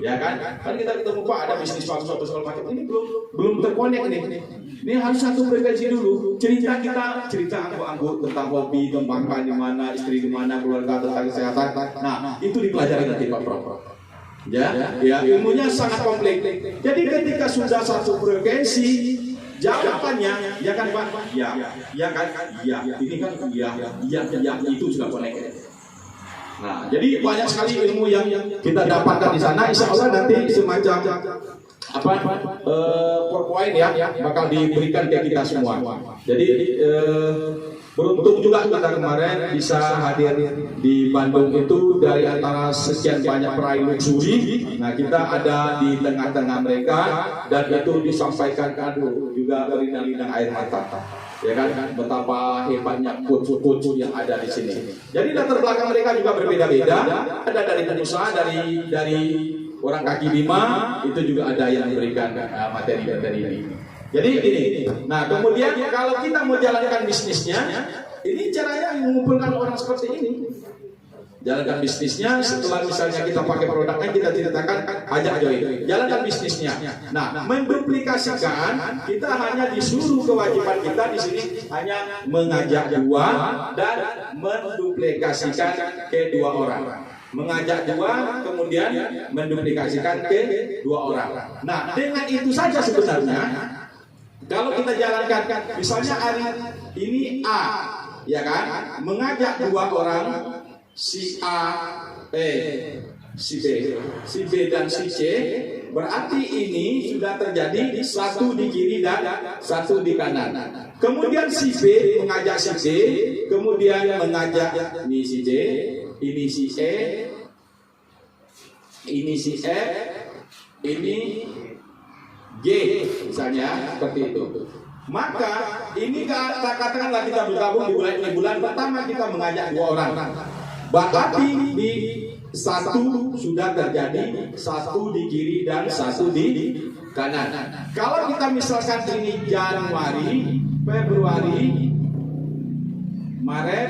Ya kan kita ketemu Pak ada bisnis bagus atau segala macam ini belum terkonek nih. Ini harus satu frekuensi dulu. Cerita anggu tentang hobi, tentang di mana, istri di mana, keluarga, tentang kesehatan. Nah, itu dipelajari nanti Pak Prof. Ya, ilmunya sangat kompleks. Jadi ketika sudah satu frekuensi, jawabannya ya kan Pak, ya kan, ini kan, itu sudah konek. Nah, jadi banyak sekali ilmu yang kita dapatkan di sana. Insya Allah nanti semacam PowerPoint ya bakal diberikan ke kita semua. Jadi beruntung juga kita kemarin bisa hadir di Bandung itu dari antara sekian banyak peraih luxury. Nah, kita ada di tengah-tengah mereka dan itu disampaikan juga berlinang-linang air mata. Ya kan, betapa hebatnya coach yang ada di sini. Jadi latar belakang mereka juga berbeda-beda. Ada dari pengusaha, dari orang kaki lima, itu juga ada yang memberikan materi-materi ini. Jadi ini. Nah, kemudian kalau kita mau jalankan bisnisnya, ini caranya mengumpulkan orang seperti ini. Jalankan bisnisnya, setelah misalnya kita pakai produknya, kita ceritakan, ajak join. Jalankan bisnisnya. Nah, menduplikasikan, kita hanya disuruh kewajiban kita di sini hanya mengajak 2 dan menduplikasikan ke 2 orang. Mengajak 2, kemudian menduplikasikan ke 2 orang. Nah, dengan itu saja sebenarnya Kalau kita jalankan, misalnya hari ini A, ya kan, mengajak dua orang, si si B dan si C, berarti ini sudah terjadi satu di kiri dan satu di kanan. Kemudian si B mengajak si D, kemudian mengajak ini si D, ini si E, ini si F, ini G, misalnya seperti itu. Maka ini katakanlah kita bergabung di bulan ini, bulan pertama kita mengajak dua orang. Berarti di satu sudah terjadi, satu di kiri dan satu di kanan. Kalau kita misalkan ini Januari, Februari, Maret,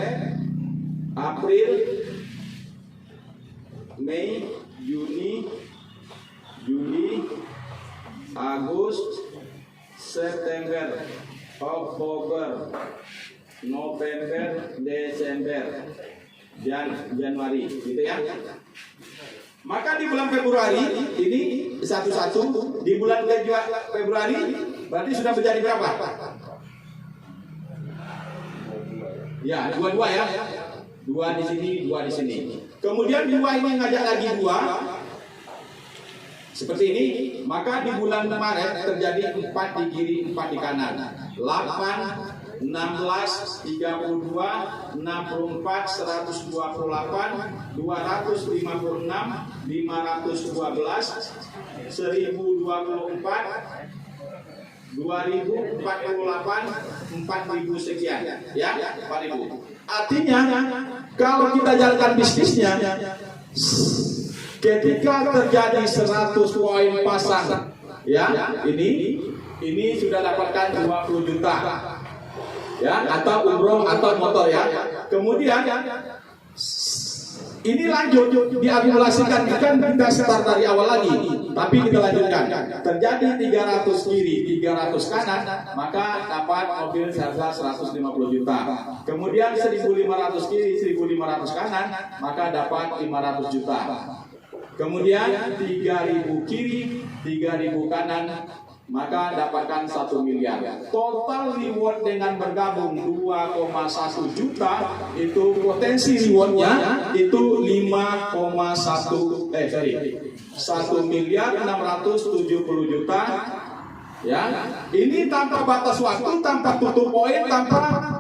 April, Mei, Juni, Juli, Agustus, September, Oktober, November, Desember, Januari, gitu ya. Maka di bulan Februari ini satu-satu, di bulan Februari berarti sudah menjadi berapa? Ya, dua-dua ya. Dua di sini, dua di sini. Kemudian dua ini ngajak lagi dua. Seperti ini, maka di bulan Maret terjadi 4 di kiri, 4 di kanan. 8, 16, 32, 64, 128, 256, 512, 1024, 2048, 4000 sekian, ya, 4000. Artinya, kalau kita jalankan bisnisnya, ketika terjadi 100 poin pasang, ya, ini sudah dapatkan 20 juta, ya, atau umroh atau motor, ya. Kemudian ini lanjut diakumulasikan, kan kita start dari awal lagi, tapi kita lanjutkan. Terjadi 300 kiri, 300 kanan, maka dapat mobil harga 150 juta. Kemudian 1500 kiri, 1500 kanan, maka dapat 500 juta. Kemudian 3000 kiri, 3000 kanan, maka dapatkan 1 miliar. Total reward dengan bergabung 2,1 juta, itu potensi rewardnya itu 1 miliar 670 juta. Ya, ini tanpa batas waktu, tanpa tutup poin, tanpa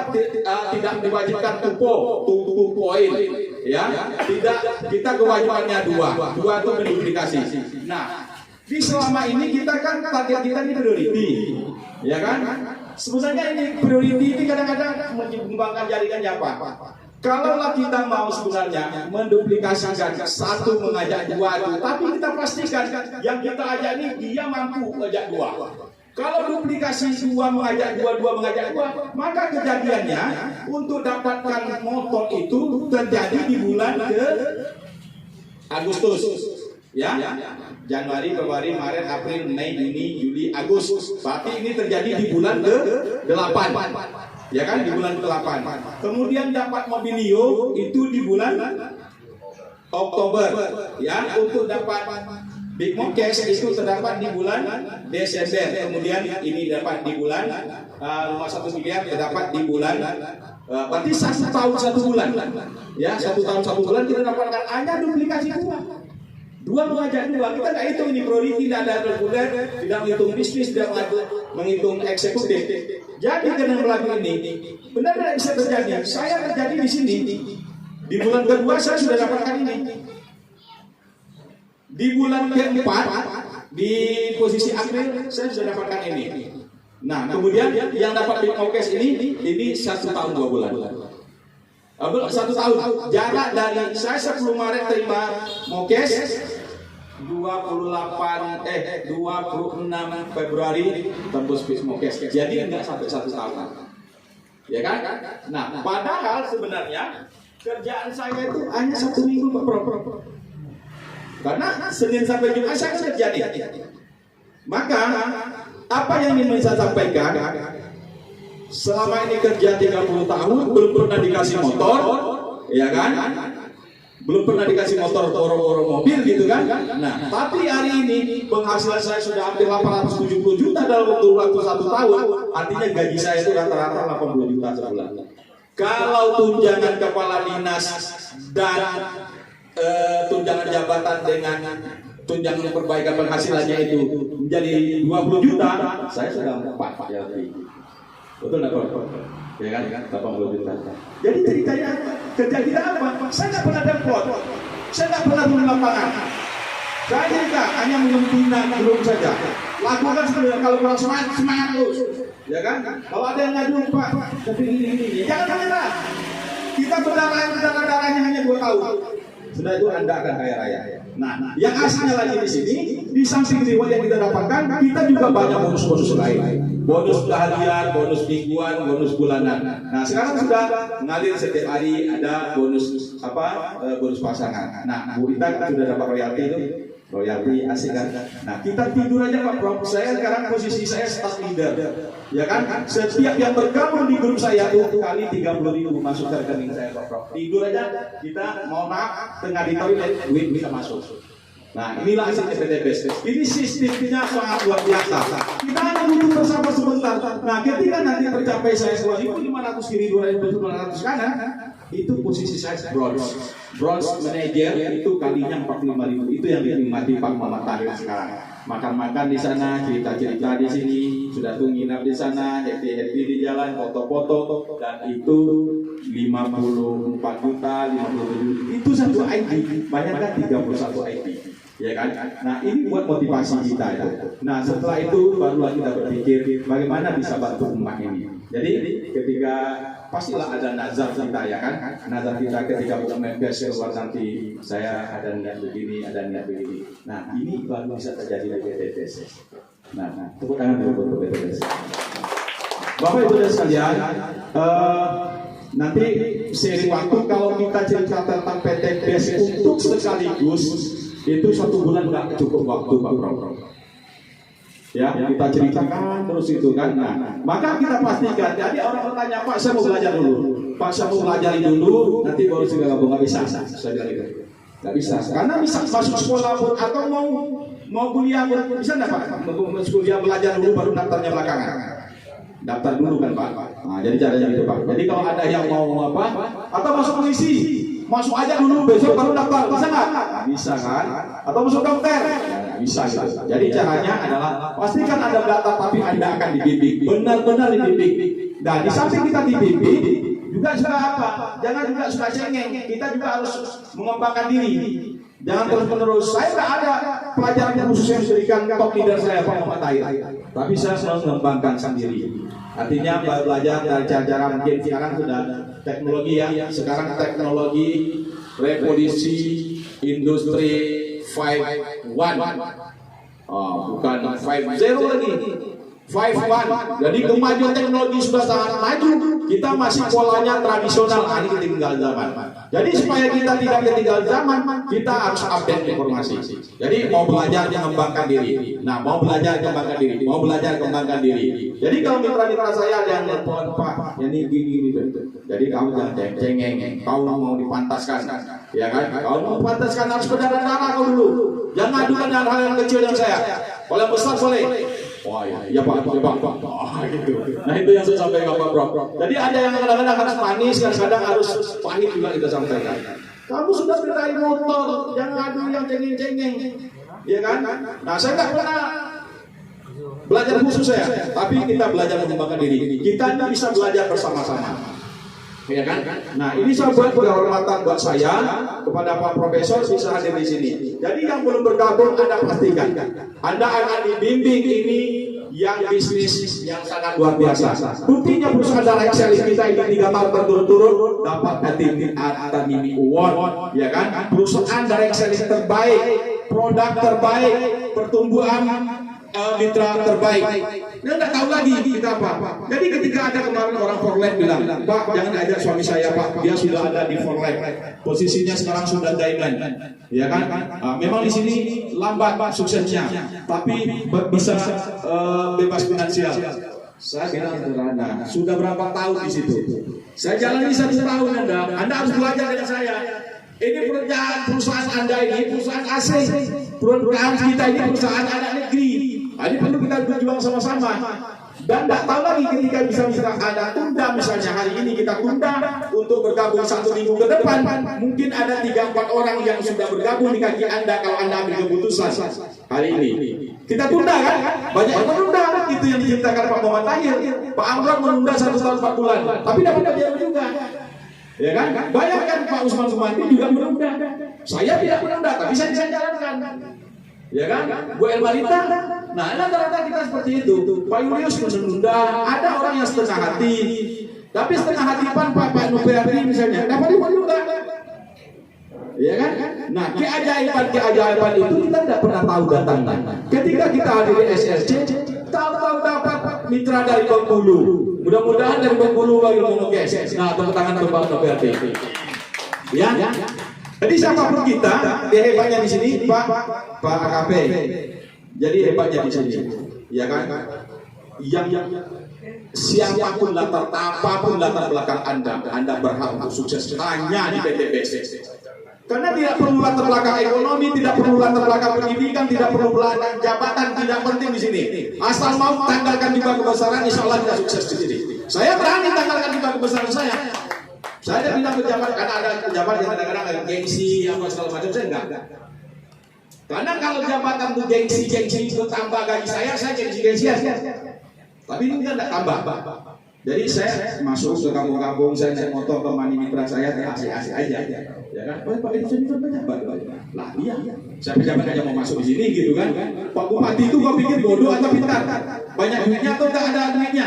tidak diwajibkan tutup poin, ya, tidak, kita kewajibannya dua itu menduplikasi. Nah, di selama ini kita kan target kita ini priority, ya kan? Sebenarnya ini priority ini kadang-kadang mengembangkan jaringannya apa? Kalaulah kita mau sebenarnya menduplikasikan satu mengajak dua, tapi kita pastikan yang kita ajak ini dia mampu mengajak dua. Kalau duplikasi dua mengajak dua, dua mengajak dua, maka kejadiannya untuk dapatkan motor itu terjadi di bulan ke Agustus, ya, Januari, Februari, Maret, April, Mei, Juni, Juli, Agustus. Berarti ini terjadi di bulan ke-8, ya kan, di bulan ke-8. Kemudian dapat mobilio itu di bulan Oktober, ya, untuk dapat Big Mom Cash itu terdapat di bulan Desember. Kemudian ini dapat di bulan rumah 1 miliar terdapat di bulan berarti 1 tahun 1 bulan, ya, 1 tahun 1 bulan kita dapatkan hanya duplikasi dua mengajak dua. Kita nggak hitung ini priority, tidak ada reguler, tidak menghitung bisnis, tidak menghitung eksekutif. Jadi dengan melakukan ini benar-benar bisa terjadi. Saya terjadi di sini di bulan kedua saya sudah dapatkan ini. Di bulan keempat, di posisi April, saya sudah dapatkan ini. Nah, kemudian yang dapat Big Cash ini 1 tahun 2 bulan. 1 tahun. Jarak dari saya 10 Maret terima Mokes, 26 Februari tembus Big Mokes. Jadi enggak sampai 1 tahun. Ya kan? Nah, padahal sebenarnya kerjaan saya itu hanya 1 minggu per. Karena Senin sampai Jumat saya kerja nih. Maka apa yang ingin saya sampaikan, selama ini kerja 30 tahun belum pernah dikasih motor, ya kan? belum pernah dikasih motor boro-boro mobil gitu kan. Nah, tapi hari ini penghasilan saya sudah hampir 870 juta dalam waktu 1 tahun. Artinya gaji saya itu rata-rata 80 juta sebulan. Kalau tunjangan kepala dinas dan tunjangan jabatan dengan tunjangan perbaikan penghasilannya itu menjadi 20 juta, saya sudah 4 ya lebih. Betul nggak Pak? Ya kan, 80 juta. Jadi ceritanya kerja kita apa? Saya nggak pernah depot, saya nggak pernah turun lapangan. Saya cerita hanya menghentikan belum saja. Lakukan sebenarnya kalau kurang semangat terus, ya kan? Kalau ada yang ngadu Pak, tapi ini, jangan menyerah. Kita berdarahnya hanya 2 tahun. Sudah itu Anda akan kaya raya. Nah, yang aslinya lagi di sini, di samping reward yang kita dapatkan, kita juga banyak bonus-bonus lain. Bonus harian, bonus mingguan, bonus bulanan. Nah, sekarang sudah mengalir setiap hari ada bonus bonus pasangan. Nah, Bu Rita kan sudah dapat royalti asik kan. Nah, kita tidur aja Pak Prof. Saya sekarang posisi saya staff leader. Ya kan? Setiap yang bergabung di grup saya itu kali 30.000 masuk ke rekening saya Pak Prof. Tidur aja kita mau maaf tengah di toilet duit bisa masuk. Nah, inilah hasil PTBS. Ini sistemnya sangat luar biasa. Kita hanya butuh bersama sebentar. Nah, ketika nanti tercapai saya 2.500 kiri 2.200 kanan, itu posisi saya bronze manager itu kalinya 45.000. Itu yang dinikmati Pak Muhammad Tahir sekarang. Makan-makan di sana, cerita-cerita di sini, sudah tuh nginap di sana, happy di jalan, foto-foto, dan itu 54 juta, 57 itu satu ID, banyak kan 31 ID. Ya kan? Nah, ini buat motivasi kita ya. Nah, setelah itu barulah kita berpikir bagaimana bisa bantu umat ini. Jadi ketika pastilah ada nazar kita ya kan? Nazar kita ketika members keluar nanti saya ada niat begini, ada niat begini. Nah, ini baru bisa terjadi di PTBS. Nah, tepuk tangan dulu untuk PTBS. Bapak Ibu dan sekalian, nanti seri waktu kalau kita cerita tentang PTBS untuk sekaligus itu 1 bulan nggak cukup waktu Pak Prof. Ya, kita ceritakan terus itu kan. Nah, maka kita pastikan. Jadi orang bertanya, Pak, saya mau belajar dulu. Pak, saya mau belajar dulu, nanti baru segala gabung nggak bisa. Saya bilang gitu. Nggak bisa. Karena bisa masuk sekolah pun atau mau kuliah pun bisa nggak Pak? Mau kuliah belajar dulu baru daftarnya belakangan. Daftar dulu kan Pak. Nah, jadi caranya gitu Pak. Jadi kalau ada yang mau apa? Atau masuk polisi. Masuk aja dulu, besok baru daftar, bisa nggak? Bisa kan? Atau masuk dokter? Ya, bisa gitu. Jadi caranya adalah pastikan ada data, tapi Anda akan dibimbing, benar-benar dibimbing. Dan di samping kita dibimbing, juga suka apa? Jangan juga suka cengeng. Kita juga harus mengembangkan diri. Jangan terus-menerus. Saya nggak ada pelajaran khusus yang diberikan top leader saya Pak Muhammad Tahir, tapi saya selalu mengembangkan sendiri. Artinya belajar dari cara-cara mungkin sekarang sudah teknologi ya. Sekarang teknologi revolusi industri 5.1. Bukan 5.0 lagi. 5.1. Jadi kemajuan teknologi sudah sangat maju. Kita masih polanya tradisional, ini ketinggalan zaman. Jadi supaya kita tidak ketinggalan zaman, kita harus update informasi. Jadi mau belajar mengembangkan diri. Nah, mau belajar kembangkan diri, mau belajar kembangkan diri. Jadi kalau mitra-mitra saya ada yang nelfon, Pak, ini gini gitu. Jadi kamu jangan cengeng, kau mau dipantaskan, ya kan? Kalau mau dipantaskan harus berdarah-darah kau dulu. Jangan adukan hal-hal yang kecil dengan saya. Kalau yang besar boleh. Wah ya Pak, ya Pak. Gitu. Nah itu yang saya sampaikan Pak Prof. Jadi ada yang kadang-kadang harus manis, kadang-kadang harus pahit juga kita sampaikan. Kamu sudah kendarai motor, jangan adu yang cengeng-cengeng, ya kan? Nah saya nggak pernah belajar khusus saya, tapi kita belajar mengembangkan diri. Kita ini bisa belajar bersama-sama. Ya kan? Nah ini saya buat kehormatan buat saya kepada Pak Profesor bisa hadir di sini. Jadi yang belum bergabung Anda pastikan Anda akan dibimbing ini yang bisnis yang sangat luar biasa. Buktinya perusahaan Direct Selling kita ini 3 tahun berturut-turut dapat Academy Award, ya kan? Perusahaan Direct Selling terbaik, produk terbaik, pertumbuhan mitra terbaik. Dia nggak tahu lagi kita apa. Jadi ketika ada kemarin orang Forlet bilang, Pak jangan ajak suami saya Pak, dia sudah ada di Forlet. Posisinya sekarang sudah diamond, ya kan? Memang di sini lambat suksesnya, tapi bisa bebas finansial. Saya bilang sederhana, sudah berapa tahun di situ? Saya jalani 1 tahun Anda harus belajar dengan saya. Ini perusahaan Anda ini perusahaan asing, perusahaan kita ini perusahaan anak negeri. Ini perlu kita berjuang sama-sama. Dan tidak tahu lagi ketika bisa ada tunda, misalnya hari ini kita tunda untuk bergabung 1 minggu ke depan, mungkin ada 3-4 orang yang sudah bergabung di kaki Anda kalau Anda ambil keputusan hari ini. Kita tunda kan? Banyak yang menunda. Itu yang diceritakan Pak Muhammad Tahir. Pak Amran menunda 1 tahun 4 bulan, tapi dapat kerja juga. Ya kan? Banyak kan Pak Usman Sumanti juga menunda. Saya tidak menunda, tapi saya bisa jalankan. Ya kan? Bu Elmarita. Nah, rata-rata kita seperti itu. Pak Julius menunda. Ada orang yang setengah hati, tapi setengah hati Pak Nupriati misalnya dapat menunda. Ya kan? Nah, keajaiban itu kita tidak pernah tahu datangnya. Ketika kita hadir di SSC, tahu-tahu dapat mitra dari Bengkulu. Mudah-mudahan dari Bengkulu bagi ngomong guys. Nah, tepuk tangan untuk Pak Nupriati. Ya. Jadi siapapun kita, dia hebatnya di sini Pak AKP. Jadi hebatnya di sini, ya kan? Yang siapapun apapun latar belakang Anda berhak untuk sukses hanya di PTBS. Karena tidak perlu latar belakang ekonomi, tidak perlu latar belakang pendidikan, tidak perlu belakang jabatan, tidak penting di sini. Asal mau tanggalkan juga kebesaran, insya Allah kita sukses di sini. Saya berani tanggalkan juga kebesaran saya. Saya tidak bilang pejabat karena ada pejabat yang kadang-kadang ada gengsi apa segala macam, saya enggak. Karena kalau jabatan itu gengsi itu tambah gaji saya gengsi-gengsian. Tapi ini kan tidak tambah. Jadi saya masuk ke kampung-kampung, saya naik motor ke mani mitra saya, asik-asik aja. Ya kan? Pak itu saya bukan pejabat. Lah iya. Saya pejabat aja mau masuk di sini gitu kan. Pak Bupati itu kau pikir bodoh atau pintar? Banyak duitnya atau tidak ada duitnya?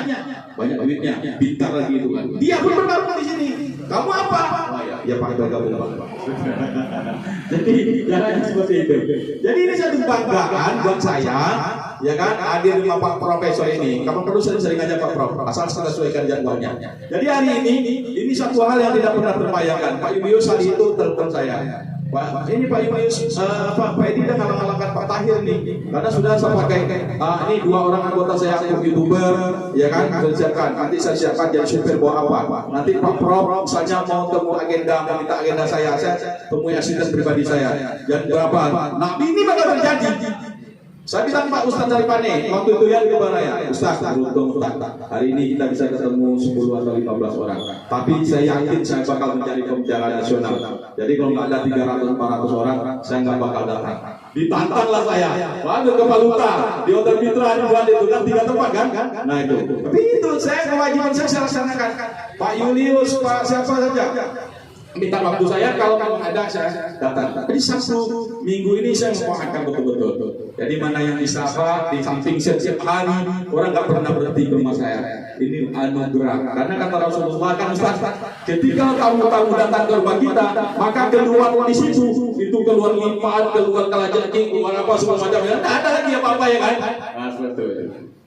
Banyak duitnya, pintar lagi itu kan. Dia pun bergabung di sini. Kamu apa? Oh ya Pak bergabung Pak. Jadi jangan seperti itu. Jadi ini satu kebanggaan buat saya, ya kan, hadir sama Pak Profesor ini. Kapan perlu sering-sering aja Pak Prof. Asal kita sesuaikan jadwalnya. Jadi hari ini satu hal yang tidak pernah terbayangkan. Pak Julius hari itu telepon saya. Ini Pak Julius, Pak Edi dah ngalang-alangkan Pak Tahir nih, karena sudah saya pakai ini 2 orang anggota saya YouTuber, ya kan, saya siapkan. Nanti saya siapkan jadi supir bawa apa. Nanti Pak Prof misalnya mau temu agenda, mau minta agenda saya temui asisten pribadi saya. Dan berapa? Nah ini bakal terjadi. Saya bilang Pak Ustadz dari Pane, waktu itu ya di Baraya, Ustadz beruntung hari ini kita bisa ketemu 10 atau 15 orang. Tapi saya yakin saya bakal menjadi pembicara nasional. Jadi kalau nggak ada 300-400 orang, saya nggak bakal datang. Ditantanglah saya. Waduh ke Paluta, di Hotel Mitra di Buat itu kan 3 tempat kan? Nah itu. Tapi itu saya kewajiban saya laksanakan. Pak Julius, Pak siapa saja. Minta waktu saya, kalau kamu ada saya datang. Jadi Sabtu Minggu ini saya mau akan betul-betul. Jadi mana yang bisa apa di samping setiap hari orang nggak pernah berhenti ke rumah saya. Ini anugerah. Karena kata Rasulullah kan Ustaz, ketika tamu-tamu datang ke rumah kita, maka keluar di situ itu keluar limpahan, keluar kelajaki, keluar apa semua macamnya. Tidak ada lagi apa-apa ya kan? Nah, betul.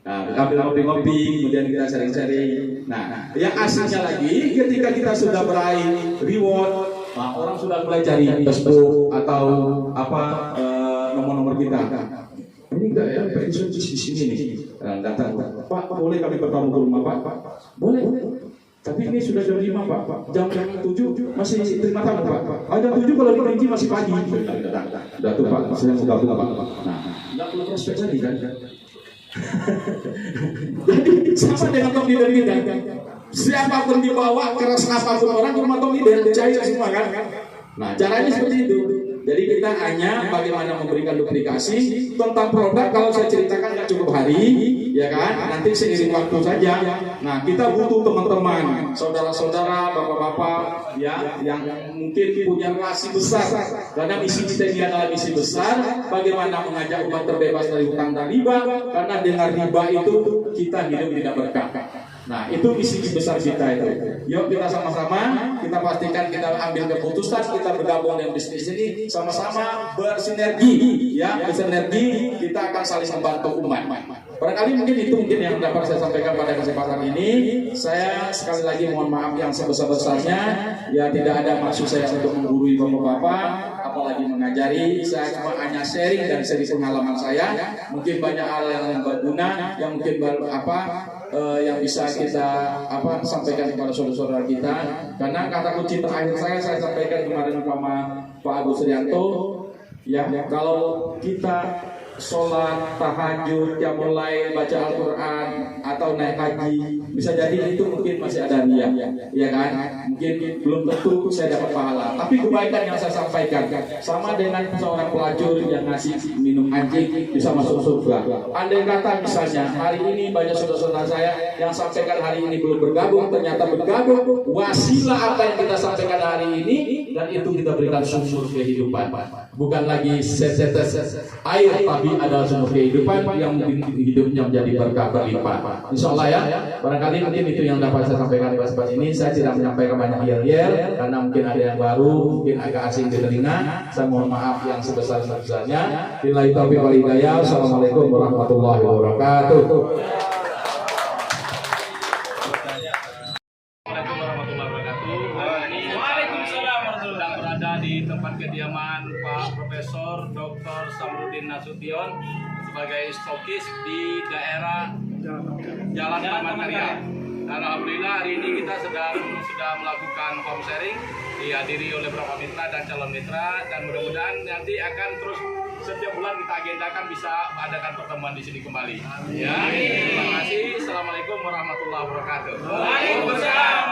Nah, kami ngopi-ngopi, kemudian kita sharing-sharing. Nah, yang asiknya lagi, ketika kita sudah meraih reward, nah, orang sudah mulai cari Facebook atau apa nomor-nomor kita. Ini enggak ya, Pak Yusuf di sini nih. Datang, Pak, boleh kami bertamu ke rumah Pak? Boleh. Tapi ini sudah jam 5 Pak. Jam 7 masih terima tamu Pak. Jam 7 kalau di Kelinci masih pagi. Sudah tuh Pak, saya mau gabung Pak. Nah, enggak perlu prospek lagi kan? Jadi sama dengan Tom Leader kita. Siapapun dibawa, keras apapun orang ke rumah Tom Leader, cair semua kan? Nah caranya seperti itu. Jadi kita hanya bagaimana memberikan duplikasi tentang produk. Kalau saya ceritakan nggak cukup hari, ya kan? Nanti seiring waktu saja. Nah kita butuh teman-teman, saudara-saudara, bapak-bapak, ya, yang mungkin punya relasi besar. Karena misi kita ini adalah misi besar. Bagaimana mengajak umat terbebas dari hutang dan riba? Karena dengan riba itu kita hidup tidak berkah. Nah itu misi besar kita itu. Yuk kita sama-sama, kita pastikan kita ambil keputusan, kita bergabung dengan bisnis ini, sama-sama bersinergi, ya bersinergi, kita akan saling membantu umat. Barangkali mungkin yang dapat saya sampaikan pada kesempatan ini. Saya sekali lagi mohon maaf yang sebesar-besarnya, ya tidak ada maksud saya untuk menggurui bapak-bapak, apalagi mengajari. Saya cuma hanya sharing dari segi pengalaman saya. Mungkin banyak hal yang berguna, yang mungkin yang bisa kita sampaikan kepada saudara-saudara kita. Karena kata kunci terakhir saya sampaikan kemarin sama Pak Agus Rianto, ya, kalau kita sholat, tahajud, yang mulai baca Al-Quran atau naik haji, bisa jadi itu mungkin masih ada niat, ya kan? Mungkin belum tentu saya dapat pahala. Tapi kebaikan yang saya sampaikan sama dengan seorang pelacur yang ngasih minum anjing bisa masuk surga. Andai kata misalnya hari ini banyak saudara-saudara saya yang sampaikan hari ini belum bergabung, ternyata bergabung, wasilah apa yang kita sampaikan hari ini, dan itu kita berikan sumber kehidupan. Bukan lagi setetes air, tapi ada sumber kehidupan yang mungkin hidupnya menjadi berkah berlimpah. Insya Allah ya, barangkali mungkin itu yang dapat saya sampaikan di kesempatan ini. Saya tidak menyampaikan banyak yel-yel karena mungkin ada yang baru, mungkin agak asing di telinga. Saya mohon maaf yang sebesar-besarnya. Billahi taufiq wal hidayah. Assalamualaikum warahmatullahi wabarakatuh. Di tempat kediaman Pak Profesor Dr. Samrudin Nasution sebagai stokis di daerah Jalan Taman Karya. Dan alhamdulillah hari ini kita sudah melakukan home sharing, dihadiri oleh beberapa mitra dan calon mitra, dan mudah-mudahan nanti akan terus setiap bulan kita agendakan bisa adakan pertemuan di sini kembali. Ya, terima kasih. Assalamualaikum warahmatullahi wabarakatuh. Waalaikumsalam.